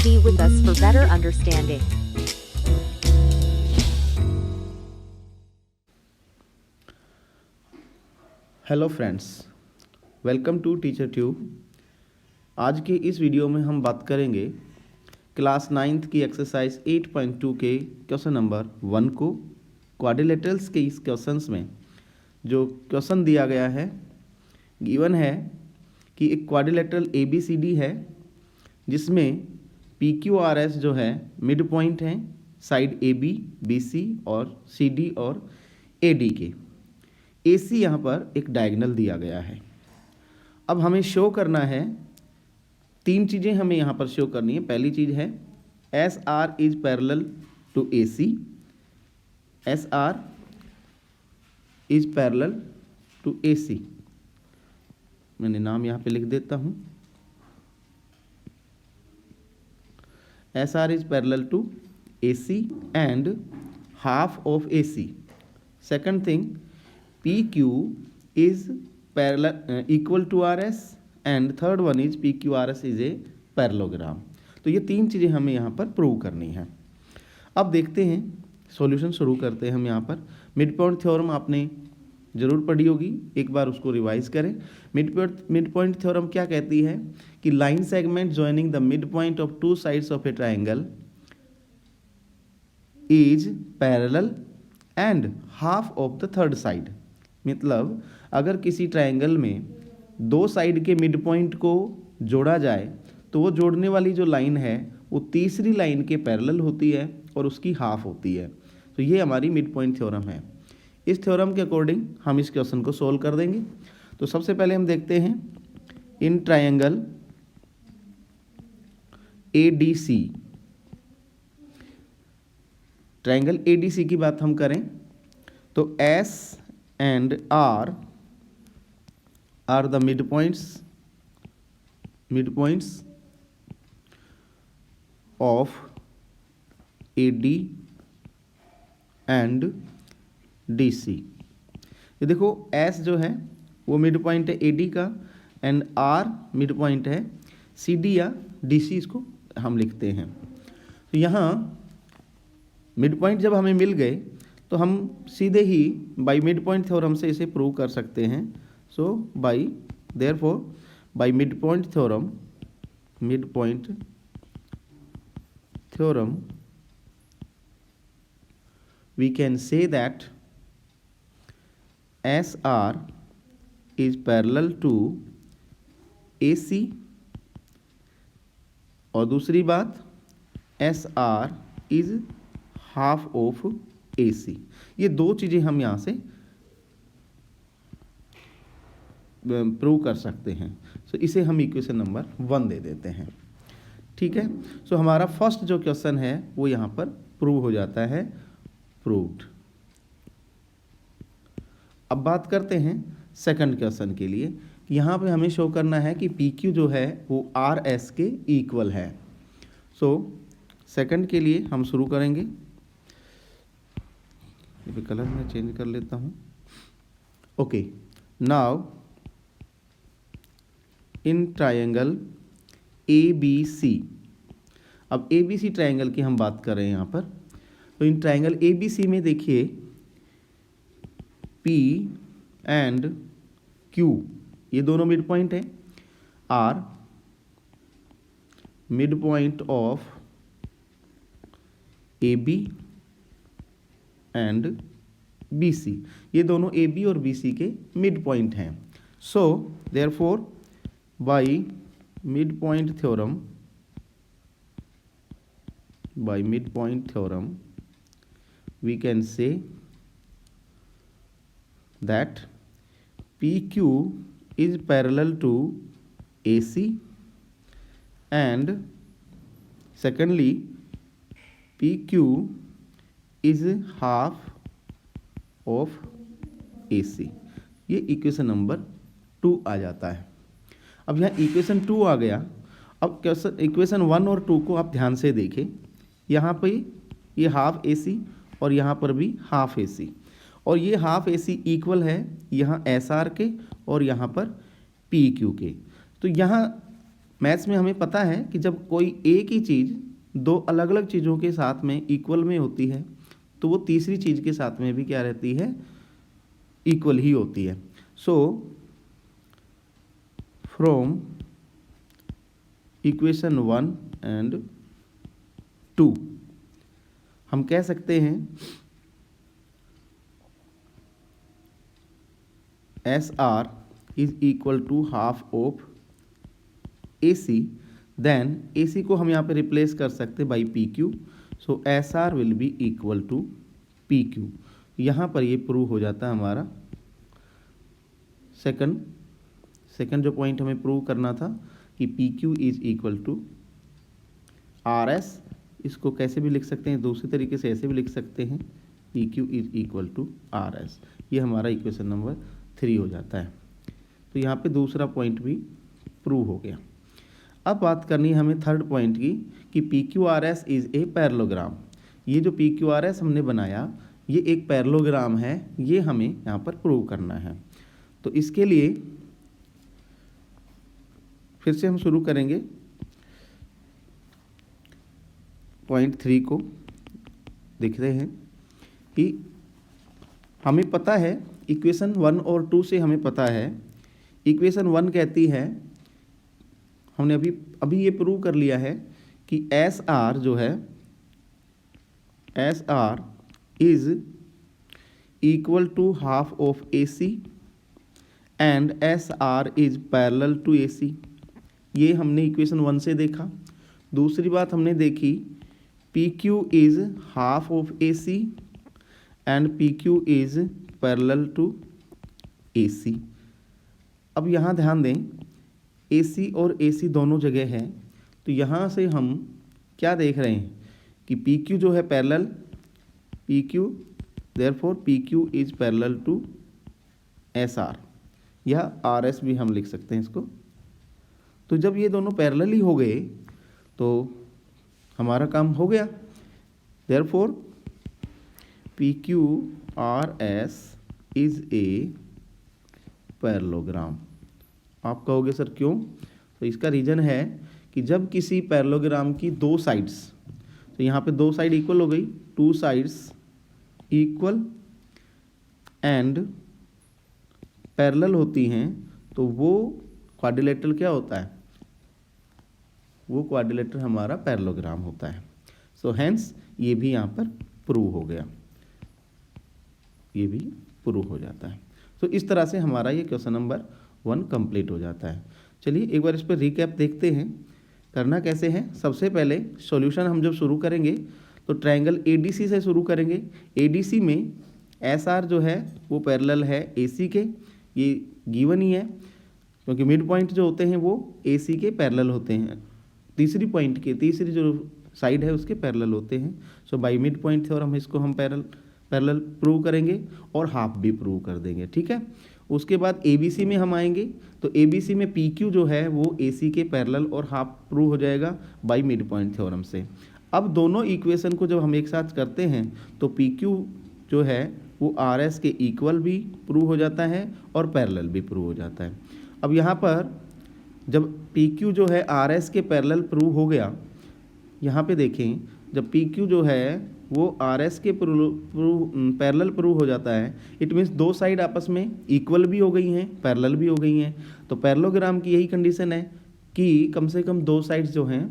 Be with us for better understanding. Hello friends, welcome to teacher tube. आज के इस video में हम बात करेंगे क्लास 9th की एक्सरसाइज 8.2 के क्वेश्चन नंबर 1 को। क्वाड्रिलेटरल्स के इस क्वेश्चंस में जो क्वेश्चन दिया गया है, गिवन है कि एक क्वाड्रिलेटरल ABCD है जिसमें PQRS जो है मिड पॉइंट हैं साइड AB, BC और CD और AD के। AC यहाँ पर एक डायगोनल दिया गया है। अब हमें शो करना है, तीन चीज़ें हमें यहाँ पर शो करनी है। पहली चीज़ है SR is parallel to AC, SR is parallel to AC। मैंने नाम यहाँ पे लिख देता हूँ। SR is parallel to AC and half of AC. Second thing, PQ is parallel equal to RS and third one is PQRS is a parallelogram. तो ये तीन चीज़ें हमें यहाँ पर प्रूव करनी है। अब देखते हैं, सॉल्यूशन शुरू करते हैं हम यहाँ पर। मिड पॉइंट थ्योरम आपने ज़रूर पढ़ी होगी, एक बार उसको रिवाइज करें। मिड पॉइंट थ्योरम क्या कहती है कि line segment joining the mid point of two sides of A triangle is parallel and half of the third side. मतलब अगर किसी ट्राइंगल में दो साइड के मिड पॉइंट को जोड़ा जाए तो वो जोड़ने वाली जो लाइन है वो तीसरी लाइन के पैरेलल होती है और उसकी हाफ होती है। तो ये हमारी मिड पॉइंट थ्योरम है। इस थ्योरम के अकॉर्डिंग हम इस क्वेश्चन को सोल्व कर देंगे। तो सबसे पहले हम देखते हैं in triangle ADC, triangle ADC की बात हम करें तो S and R are the midpoints of AD and DC। ये देखो S जो है वो मिड पॉइंट है AD का एंड R मिड पॉइंट है CD या DC, इसको हम लिखते हैं। तो यहाँ मिड पॉइंट जब हमें मिल गए तो हम सीधे ही बाय मिड पॉइंट थ्योरम से इसे प्रूव कर सकते हैं। So by therefore by midpoint theorem we can say that SR is parallel to AC और दूसरी बात SR is half of AC। ये दो चीज़ें हम यहाँ से प्रूव कर सकते हैं। सो इसे हम इक्वेशन नंबर 1 दे देते हैं। ठीक है, सो हमारा फर्स्ट जो क्वेश्चन है वो यहाँ पर प्रूव हो जाता है, प्रूव्ड। अब बात करते हैं सेकंड क्वेश्चन के लिए। यहाँ पे हमें शो करना है कि PQ जो है वो RS के इक्वल है। सो सेकंड के लिए हम शुरू करेंगे। ये कलर मैं चेंज कर लेता हूँ। Okay, now in triangle ABC, अब ABC ट्रायंगल की हम बात कर रहे हैं यहाँ पर। तो इन ट्रायंगल ABC में देखिए P एंड Q ये दोनों मिड पॉइंट हैं। R mid point of AB and BC, ये दोनों AB और BC के मिड पॉइंट हैं। So therefore by midpoint theorem we can say that PQ is parallel to AC and secondly PQ is half of AC। ये equation number 2 आ जाता है। अब यहाँ इक्वेशन 2 आ गया। अब इक्वेशन 1 और 2 को आप ध्यान से देखें। यहाँ पे ये हाफ AC और यहाँ पर भी हाफ AC, और ये हाफ AC इक्वल है यहाँ SR के और यहाँ पर PQ के। तो यहाँ मैथ्स में हमें पता है कि जब कोई एक ही चीज़ दो अलग अलग चीज़ों के साथ में इक्वल में होती है तो वो तीसरी चीज़ के साथ में भी क्या रहती है, इक्वल ही होती है। सो फ्रॉम इक्वेशन 1 एंड 2 हम कह सकते हैं SR is equal to half of AC, then AC को हम यहाँ पे रिप्लेस कर सकते by PQ, so SR will be equal to PQ। यहाँ पर ये प्रूव हो जाता है हमारा सेकंड जो पॉइंट हमें प्रूव करना था कि PQ is equal to RS। इसको कैसे भी लिख सकते हैं, दूसरी तरीके से ऐसे भी लिख सकते हैं, PQ is equal to RS। ये हमारा इक्वेशन नंबर 3 हो जाता है। तो यहाँ पे दूसरा पॉइंट भी प्रूव हो गया। अब बात करनी है हमें थर्ड पॉइंट की कि PQRS इज़ ए पैरेललोग्राम। ये जो PQRS हमने बनाया ये एक पैरेललोग्राम है, ये हमें यहाँ पर प्रूव करना है। तो इसके लिए फिर से हम शुरू करेंगे पॉइंट 3 को। देख रहे हैं कि हमें पता है इक्वेशन 1 और 2 से हमें पता है, इक्वेशन 1 कहती है, हमने अभी ये प्रूव कर लिया है कि SR जो है SR is equal to half of AC and SR is parallel to AC। ये हमने इक्वेशन 1 से देखा। दूसरी बात हमने देखी PQ is half of AC and PQ is parallel to AC। अब यहाँ ध्यान दें AC और AC दोनों जगह है, तो यहाँ से हम क्या देख रहे हैं कि PQ जो है parallel, PQ therefore PQ is parallel to SR, या RS भी हम लिख सकते हैं इसको। तो जब ये दोनों पैरेलल ही हो गए तो हमारा काम हो गया। Therefore PQRS is a parallelogram. आप कहोगे सर क्यों? तो इसका रीज़न है कि जब किसी पैरेललोग्राम की दो साइड्स, तो यहाँ पे दो साइड इक्वल हो गई, two sides equal and parallel होती हैं, तो वो क्वाड्रिलेटरल क्या होता है, वो क्वाड्रिलेटरल हमारा पैरेललोग्राम होता है। सो हेंस ये भी यहाँ पर प्रूव हो गया, ये भी प्रूव हो जाता है। तो इस तरह से हमारा ये क्वेश्चन नंबर 1 कंप्लीट हो जाता है। चलिए एक बार इस पर रिकैप देखते हैं, करना कैसे है। सबसे पहले सॉल्यूशन हम जब शुरू करेंगे तो ट्रायंगल ADC से शुरू करेंगे। ADC में SR जो है वो पैरेलल है AC के, ये गिवन ही है क्योंकि मिड पॉइंट जो होते हैं वो AC के पैरेलल होते हैं, तीसरी पॉइंट के तीसरी जो साइड है उसके पैरेलल होते हैं। So bye midpoint theorem इसको हम पैरेलल प्रूव करेंगे और हाफ भी प्रूव कर देंगे, ठीक है। उसके बाद ABC में हम आएंगे, तो ABC में PQ जो है वो AC के पैरेलल और हाफ प्रूव हो जाएगा बाय मिड पॉइंट थ्योरम से। अब दोनों इक्वेशन को जब हम एक साथ करते हैं तो PQ जो है वो RS के इक्वल भी प्रूव हो जाता है और पैरेलल भी प्रूव हो जाता है। अब यहाँ पर जब PQ जो है RS के पैरेलल प्रूव हो गया, यहाँ पे देखें जब PQ जो है वो RS के पैरेलल प्रूव हो जाता है, इट मीन्स दो साइड आपस में इक्वल भी हो गई हैं, पैरेलल भी हो गई हैं। तो पैरेललोग्राम की यही कंडीशन है कि कम से कम दो साइड्स जो हैं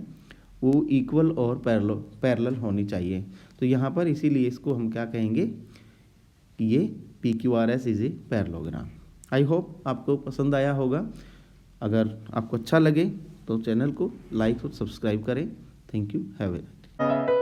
वो इक्वल और पैरेलल होनी चाहिए। तो यहाँ पर इसीलिए इसको हम क्या कहेंगे कि ये PQRS is a parallelogram. I hope आपको पसंद आया होगा। अगर आपको अच्छा लगे तो चैनल को लाइक और सब्सक्राइब करें। Thank you, have a night.